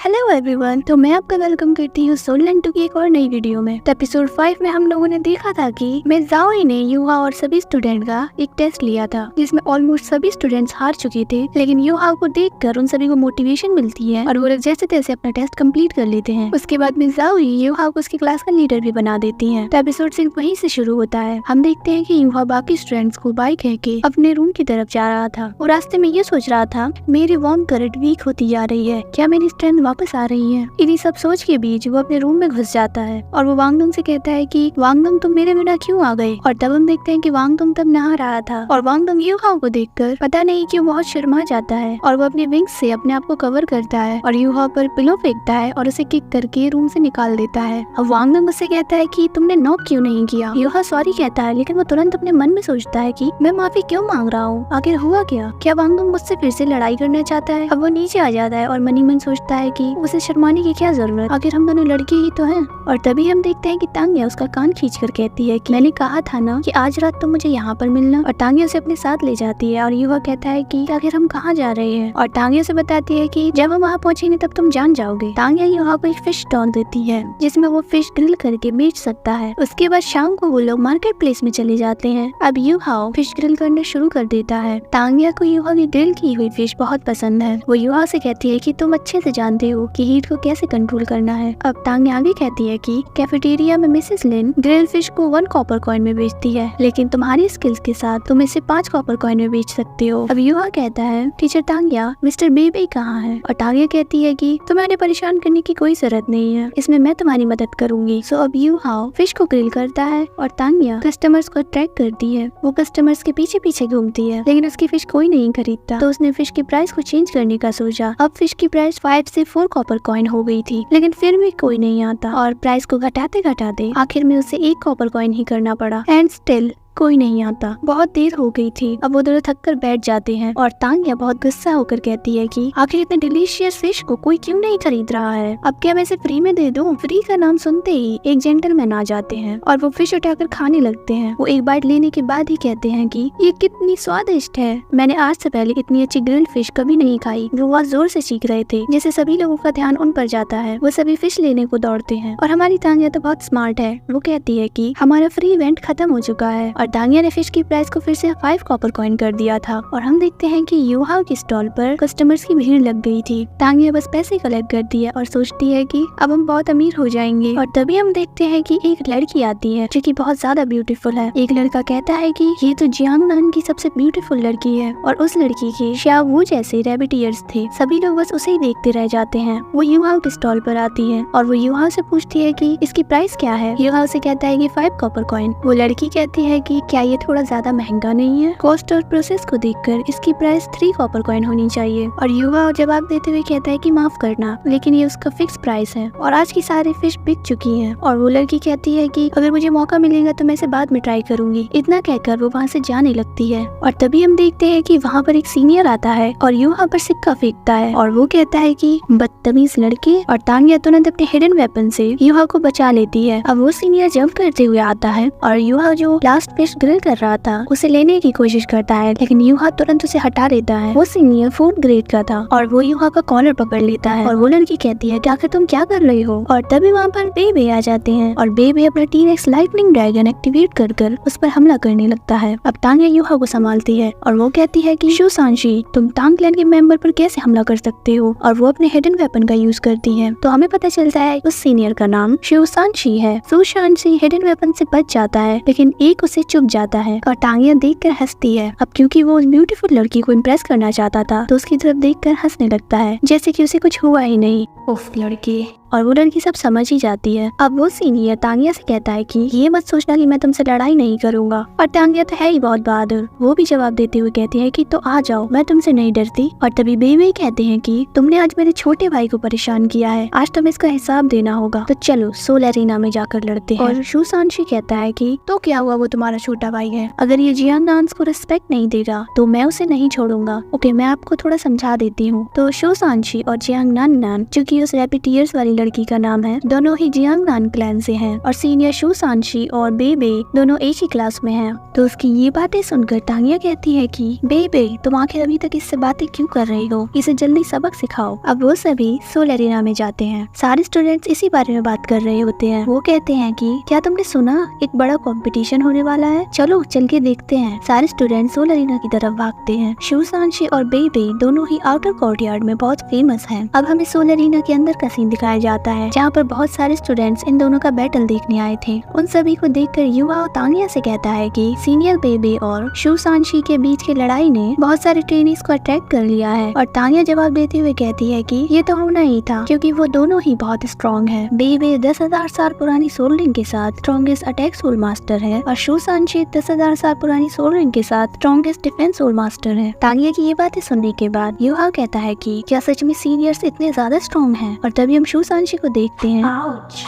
Hello everyone, तो मैं आपका वेलकम करती हूँ सोल एंड टू की एक और नई वीडियो में। तो एपिसोड 5 में हम लोगों ने देखा था कि मिस ज़ाओई ने युहा और सभी स्टूडेंट का एक टेस्ट लिया था जिसमें ऑलमोस्ट सभी स्टूडेंट्स हार चुके थे, लेकिन युहा को देखकर उन सभी को मोटिवेशन मिलती है और वो लोग जैसे तैसे अपना टेस्ट कंप्लीट कर लेते हैं। उसके बाद मिस ज़ाओई युहा को उसकी क्लास का लीडर भी बना देती है। तो एपिसोड सिर्फ वहीं से शुरू होता है। हम देखते हैं कि युहा बाकी स्टूडेंट्स को बाय कह के अपने रूम की तरफ जा रहा था और रास्ते में ये सोच रहा था मेरी वार्म करंट वीक होती जा रही है, क्या मेरी स्ट्रेंथ वापस आ रही है। इन्हीं सब सोच के बीच वो अपने रूम में घुस जाता है और वो वांगडोंग से कहता है कि वांगडोंग तुम मेरे बिना क्यों आ गए। और तब हम देखते हैं कि वांगडोंग तब नहा रहा था और वांगडोंग युहा को देखकर पता नहीं क्यों बहुत शर्मा जाता है और वो अपने विंग्स से अपने आप को कवर करता है और युहा पर पिलो फेंकता है और उसे किक करके रूम से निकाल देता है। अब वांगडोंग उससे कहता है कि तुमने नॉक क्यों नहीं किया। युहा सॉरी कहता है, लेकिन वो तुरंत अपने मन में सोचता है कि मैं माफी क्यों मांग रहा हूँ, आखिर हुआ क्या वांगडोंग मुझसे फिर से लड़ाई करना चाहता है। अब वो नीचे आ जाता है और मनी मन सोचता है कि उसे शर्माने की क्या जरूरत, आखिर हम दोनों लड़के ही तो हैं। और तभी हम देखते हैं कि तांग्या उसका कान खींचकर कहती है कि मैंने कहा था ना कि आज रात तुम मुझे यहाँ पर मिलना। और तांग्या उसे अपने साथ ले जाती है और युवा कहता है कि आखिर हम कहाँ जा रहे हैं। और तांग्या उसे बताती है कि जब हम वहाँ पहुँचेंगे तब तुम जान जाओगे। तांग्या युवा को एक फिश स्टॉल देती है जिसमें वो फिश ग्रिल करके बेच सकता है। उसके बाद शाम को वो लोग मार्केट प्लेस में चले जाते हैं। अब युवा फिश ग्रिल करना शुरू कर देता है। तांग्या को युवा की ग्रिल की हुई फिश बहुत पसंद है। वो युवा से कहती है कि तुम अच्छे से जानते हो कि हीट को कैसे कंट्रोल करना है। अब तांग्या आगे कहती है कि कैफेटेरिया में मिसेस लिन ग्रिल फिश को 1 कॉपर कॉइन में बेचती है, लेकिन तुम्हारी स्किल्स के साथ तुम इसे 5 कॉपर कॉइन में बेच सकते हो। अब युवा कहता है टीचर तांग्या, मिस्टर बेबी कहाँ है। और तांग्या कहती है कि तुम्हें परेशान करने की कोई जरूरत नहीं है, इसमें मैं तुम्हारी मदद करूंगी। सो अब युवा फिश को ग्रिल करता है और तांग्या कस्टमर्स को अट्रैक्ट करती है। वो कस्टमर्स के पीछे पीछे घूमती है, लेकिन उसकी फिश कोई नहीं खरीदता। तो उसने फिश की प्राइस को चेंज करने का सोचा। अब फिश की प्राइस 5 से 4 कॉपर कॉइन हो गई थी, लेकिन फिर भी कोई नहीं आता और प्राइस को घटाते घटाते आखिर में उसे 1 कॉपर कॉइन ही करना पड़ा। एंड स्टिल कोई नहीं आता। बहुत देर हो गई थी। अब वो दोनों थक कर बैठ जाते हैं और तांग्या बहुत गुस्सा होकर कहती है कि आखिर इतने डिलीशियस फिश को कोई क्यों नहीं खरीद रहा है, अब क्या मैं इसे फ्री में दे दूं। फ्री का नाम सुनते ही एक जेंटलमैन आ जाते हैं और वो फिश उठाकर खाने लगते हैं। वो एक बाइट लेने के बाद ही कहते हैं कि ये कितनी स्वादिष्ट है, मैंने आज से पहले इतनी अच्छी ग्रिल्ड फिश कभी नहीं खाई। वो बहुत जोर से चीख रहे थे, जिससे सभी लोगों का ध्यान उन पर जाता है। वो सभी फिश लेने को दौड़ते हैं और हमारी तांग्या तो बहुत स्मार्ट है। वो कहती है कि हमारा फ्री इवेंट खत्म हो चुका है और तांग्या ने फिश की प्राइस को फिर से 5 कॉपर कॉइन कर दिया था। और हम देखते हैं कि युहा के स्टॉल पर कस्टमर्स की भीड़ लग गई थी। तांग्या बस पैसे कलेक्ट करती है और सोचती है कि अब हम बहुत अमीर हो जाएंगे। और तभी हम देखते हैं कि एक लड़की आती है जो कि बहुत ज्यादा ब्यूटीफुल है। एक लड़का कहता है कि ये तो जियांगनान की सबसे ब्यूटीफुल लड़की है और उस लड़की के शायद वो जैसे रैबिट ईयर्स थे। सभी लोग बस उसे ही देखते रह जाते हैं। वो युहा के स्टॉल पर आती है और वो युहा से पूछती है कि इसकी प्राइस क्या है। युहा उसे कहता है कि 5 कॉपर कॉइन। वो लड़की कहती है कि क्या ये थोड़ा ज्यादा महंगा नहीं है। कॉस्ट और प्रोसेस को देखकर इसकी प्राइस 3 कॉपर कॉइन होनी चाहिए। और युवा जवाब देते हुए कहता है कि माफ करना, लेकिन ये उसका फिक्स प्राइस है और आज की सारी फिश बिक चुकी हैं। और वो लड़की कहती है कि अगर मुझे मौका मिलेगा तो मैं इसे बाद में ट्राई करूंगी। इतना कहकर वो वहाँ से जाने लगती है और तभी हम देखते हैं कि वहाँ पर एक सीनियर आता है और युवा पर सिक्का फेंकता है और वो कहता है कि बदतमीज लड़के। और तांग्या तुरंत अपने हिडन वेपन से युवा को बचा लेती है। अब वो सीनियर जंप करते हुए आता है और युवा जो लास्ट फिश ग्रिल कर रहा था उसे लेने की कोशिश करता है, लेकिन युहा तुरंत उसे हटा देता है। वो सीनियर 4th ग्रेड का था और वो युहा का कॉलर पकड़ लेता है और वो लड़की कहती है कि आखिर तुम क्या कर रही हो। और तभी वहाँ पर बेबे आ जाते हैं और बेबे अपना टीरेक्स लाइटनिंग ड्रैगन एक्टिवेट कर उस पर हमला करने लगता है। अब तांग्या युहा को संभालती है और वो कहती है कि शू सांशी, तुम तांग क्लैन के मेंबर पर कैसे हमला कर सकते हो। और वो अपने हिडन वेपन का यूज करती है। तो हमें पता चलता है उस सीनियर का नाम शू सांशी है। शू सांशी हिडन वेपन से बच जाता है, लेकिन एक उसे चुभ जाता है और तांग्या देखकर हंसती है। अब क्योंकि वो उस ब्यूटीफुल लड़की को इम्प्रेस करना चाहता था तो उसकी तरफ देखकर हंसने लगता है जैसे कि उसे कुछ हुआ ही नहीं। उफ लड़की। और वो लड़की सब समझ ही जाती है। अब वो सीनियर तांग्या से कहता है कि ये मत सोचना कि मैं तुमसे लड़ाई नहीं करूंगा। और तांग्या तो है ही बहुत बहादुर। वो भी जवाब देते हुए कहती है कि तो आ जाओ, मैं तुमसे नहीं डरती। और तभी बेबे कहते हैं कि तुमने आज मेरे छोटे भाई को परेशान किया है, आज तुम्हें इसका हिसाब देना होगा, तो चलो सोल एरिना में जाकर लड़ते हैं। और शू सांशी कहता है कि तो क्या हुआ, वो तुम्हारा छोटा भाई है, अगर ये जियांगनान को रिस्पेक्ट नहीं देगा तो मैं उसे नहीं छोड़ूंगा। ओके, मैं आपको थोड़ा समझा देती हूँ। तो शू सांशी और जियांगनान जो कि उस रैबिट ईयर्स वाली लड़की का नाम है, दोनों ही जियांगनान क्लैन से हैं और सीनियर शू सांशी और बेबे दोनों एक ही क्लास में हैं। तो उसकी ये बातें सुनकर तानिया कहती है कि बेबे तुम आखिर अभी तक इससे बातें क्यों कर रही हो, इसे जल्दी सबक सिखाओ। अब वो सभी सोल एरिना में जाते हैं। सारे स्टूडेंट्स इसी बारे में बात कर रहे होते हैं। वो कहते हैं कि क्या तुमने सुना एक बड़ा कंपटीशन होने वाला है, चलो चल के देखते हैं। सारे स्टूडेंट सोल एरिना की तरफ भागते हैं। शू सांशी और बेबे दोनों ही आउटर कोर्टयार्ड में बहुत फेमस हैं। अब हमें सोल एरिना के अंदर का सीन दिखाया जाता है जहाँ पर बहुत सारे स्टूडेंट्स इन दोनों का बैटल देखने आए थे। उन सभी को देखकर युवा तानिया से कहता है कि सीनियर बेबे और शू सांशी के बीच की लड़ाई ने बहुत सारे ट्रेनीज को अट्रैक्ट कर लिया है। और तानिया जवाब देते हुए कहती है कि ये तो होना ही था क्योंकि वो दोनों ही बहुत स्ट्रॉन्ग है। बेबे 10,000 साल पुरानी सोल रिंग के साथ स्ट्रॉन्गेस्ट अटैक सोल मास्टर है और शू सांशी 10,000 साल पुरानी सोल रिंग के साथ स्ट्रॉन्गेस्ट डिफेंस सोल मास्टर है। तानिया की ये बातें सुनने के बाद युहा कहता है कि क्या सच में सीनियर्स इतने ज्यादा स्ट्रॉन्ग हैं? और तभी हम शू सांशी को देखते हैं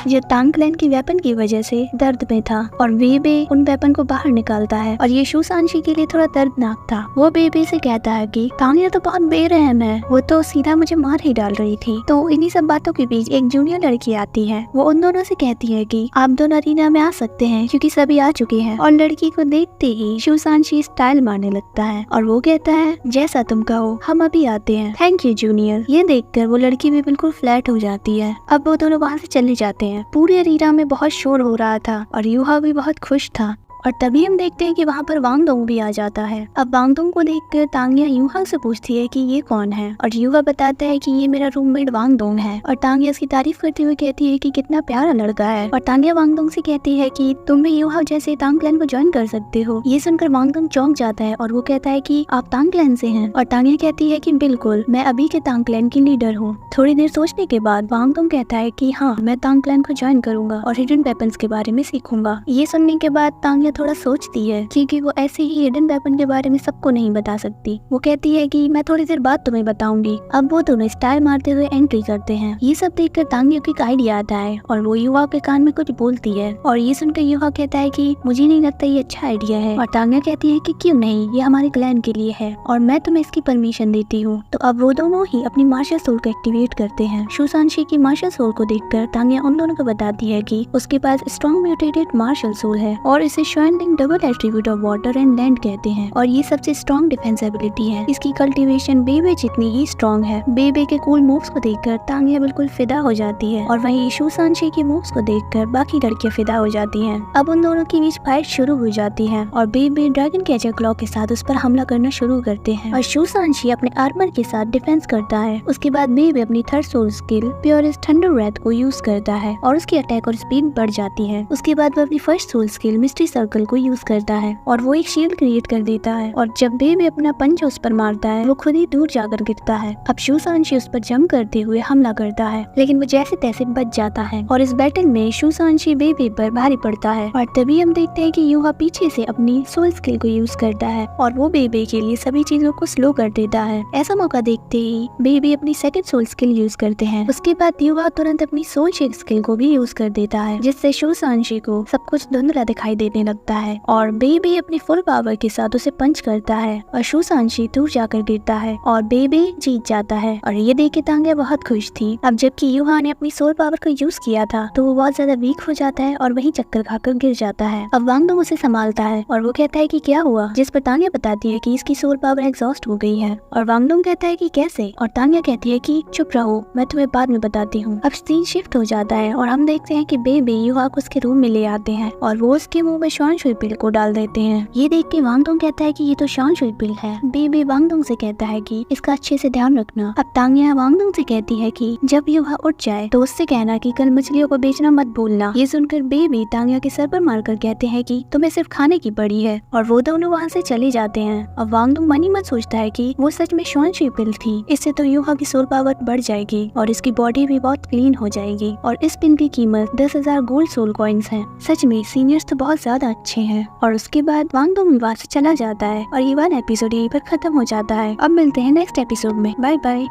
जो टांग क्लैन की वेपन की वजह से दर्द में था और बेबे उन वेपन को बाहर निकालता है और ये शू सांशी के लिए थोड़ा दर्दनाक था। वो बेबे से कहता है कि तानिया तो बहुत बेरहम है, वो तो सीधा मुझे मार ही डाल रही थी। तो इन्हीं सब बातों के बीच एक जूनियर लड़की आती है। वो उन दोनों से कहती है कि आप दोनों अरीना में आ सकते हैं क्योंकि सभी आ चुके हैं। और लड़की को देखते ही शू सांशी स्टाइल मारने लगता है और वो कहता है जैसा तुम कहो हम अभी आते हैं, थैंक यू जूनियर। ये देखकर वो लड़की भी बिल्कुल फ्लैट हो जाती है। अब वो दोनों वहाँ से चले जाते हैं। पूरे अरीना में बहुत शोर हो रहा था और युहा भी बहुत खुश था। और तभी हम देखते हैं कि वहाँ पर वांग दोंग भी आ जाता है। अब वांग दोंग को देखकर तांगिया युहा से पूछती है कि ये कौन है और युहा बताता है कि ये मेरा रूममेट वांग दोंग है। और तांगिया इसकी तारीफ करते हुए कहती है कि कितना प्यारा लड़का है। और तांगिया वांग दोंग से कहती है कि तुम भी युहा जैसे तांग क्लैन को ज्वाइन कर सकते हो। ये सुनकर वांग दोंग चौंक जाता है और वो कहता है कि आप तांग क्लैन से हैं। और तांगिया कहती है कि बिल्कुल, मैं अभी के तांग क्लैन की लीडर हूँ। थोड़ी देर सोचने के बाद वांग दोंग कहता है कि हाँ, मैं तांग क्लैन को ज्वाइन करूंगा और हिडन वेपन्स के बारे में सीखूंगा। ये सुनने के बाद तांगिया थोड़ा सोचती है क्योंकि वो ऐसे ही हिडन वेपन के बारे में सबको नहीं बता सकती। वो कहती है कि मैं थोड़ी देर बाद तुम्हें बताऊंगी। अब वो दोनों स्टाइल मारते हुए एंट्री करते हैं। ये सब देखकर तांगिया को एक आइडिया आता है और वो युवा के कान में कुछ बोलती है और ये सुनकर युवा कहता है कि मुझे नहीं लगता ये अच्छा आइडिया है। और तांगिया कहती है कि क्यों नहीं, ये हमारे क्लैन के लिए है और मैं तुम्हें इसकी परमिशन देती हूँ। तो अब वो दोनों ही अपनी मार्शल सोल को एक्टिवेट करते हैं। शू सांशी की मार्शल सोल को देखकर तांगिया उन दोनों को बताती है कि उसके पास स्ट्रॉन्ग म्यूटेटेड मार्शल सोल है और इसे श्वानलिंग double attribute of water and land कहते हैं और ये सबसे स्ट्रॉन्ग डिफेंस एबिलिटी है। इसकी कल्टीवेशन बेबे जितनी ही स्ट्रॉन्ग है। बेबे के कूल मूव्स को देखकर तांगिया बिल्कुल फिदा हो जाती है और वहीं शू सांशी की मूव्स को देखकर बाकी लड़कियां फिदा हो जाती हैं। अब उन दोनों के बीच फाइट शुरू हो जाती है और बेबे ड्रैगन कैचर क्लॉ के साथ उस पर हमला करना शुरू करते हैं और शू सांशी अपने आर्मर के साथ डिफेंस करता है। उसके बाद बेबे अपनी third soul skill purest thunder wrath को यूज करता है और उसकी अटैक और स्पीड बढ़ जाती है। उसके बाद वो अपनी first soul skill mystery circle को यूज करता है और वो एक शील्ड क्रिएट कर देता है और जब बेबे अपना पंच उस पर मारता है वो खुद ही दूर जाकर गिरता है। अब शू सांशी उस पर जंप करते हुए हमला करता है लेकिन वो जैसे तैसे बच जाता है और इस बैटल में शू सांशी बेबे पर भारी पड़ता है। और तभी हम देखते हैं कि युहा पीछे से अपनी सोल स्किल को यूज करता है और वो बेबे के लिए सभी चीजों को स्लो कर देता है। ऐसा मौका देखते ही बेबे अपनी सेकंड सोल स्किल यूज करते हैं। उसके बाद युहा तुरंत अपनी सोल शेक स्किल को भी यूज कर देता है जिससे शू सांशी को सब कुछ धुंधला दिखाई देने लगता है और बेबे अपनी फुल पावर के साथ उसे पंच करता है और शू सांशी दूर जाकर गिरता है और बेबे जीत जाता है। और ये देख के तांगिया बहुत खुश थी। अब जबकि युहा ने अपनी सोल पावर को यूज किया था तो वो बहुत ज्यादा वीक हो जाता है और वहीं चक्कर खाकर गिर जाता है। अब वांग दोंग उसे संभालता है और वो कहता है कि क्या हुआ, जिस पर तांगिया बताती है कि इसकी सोल पावर एग्जॉस्ट हो गई है। और वांग दोंग कहता है कि कैसे, और तांगिया कहती है कि चुप रहो, मैं तुम्हें बाद में बताती हूँ। अब सीन शिफ्ट हो जाता है और हम देखते हैं कि बेबे युहा को उसके रूम में ले आते हैं और वो उसके मुंह में श्वान शुई पिल को डाल देते हैं। ये देख के वांग दोंग कहता है कि ये तो श्वान शुई पिल है। बेबे वांग दोंग से कहता है कि इसका अच्छे से ध्यान रखना। अब तांगिया वांग दोंग से कहती है कि जब युहा उठ जाए तो उससे कहना कि कल मछलियों को बेचना मत भूलना। ये सुनकर बेबे तांगिया के सर पर मारकर कहते हैं कि तुम्हें सिर्फ खाने की पड़ी है और वो दोनों वहाँ से चले जाते हैं। अब वांग दोंग मन ही मन सोचता है कि वो सच में श्वान शुई पिल थी, इससे तो युहा की सोल पावर बढ़ जाएगी और इसकी बॉडी भी बहुत क्लीन हो जाएगी। और इस पिन की कीमत 10,000 गोल्ड सोल कॉइन्स है। सच में सीनियर्स तो बहुत ज्यादा अच्छे हैं। और उसके बाद वांग दोंग वहाँ से चला जाता है और ये वाला एपिसोड यहीं पर खत्म हो जाता है। अब मिलते हैं नेक्स्ट एपिसोड में। Bye bye.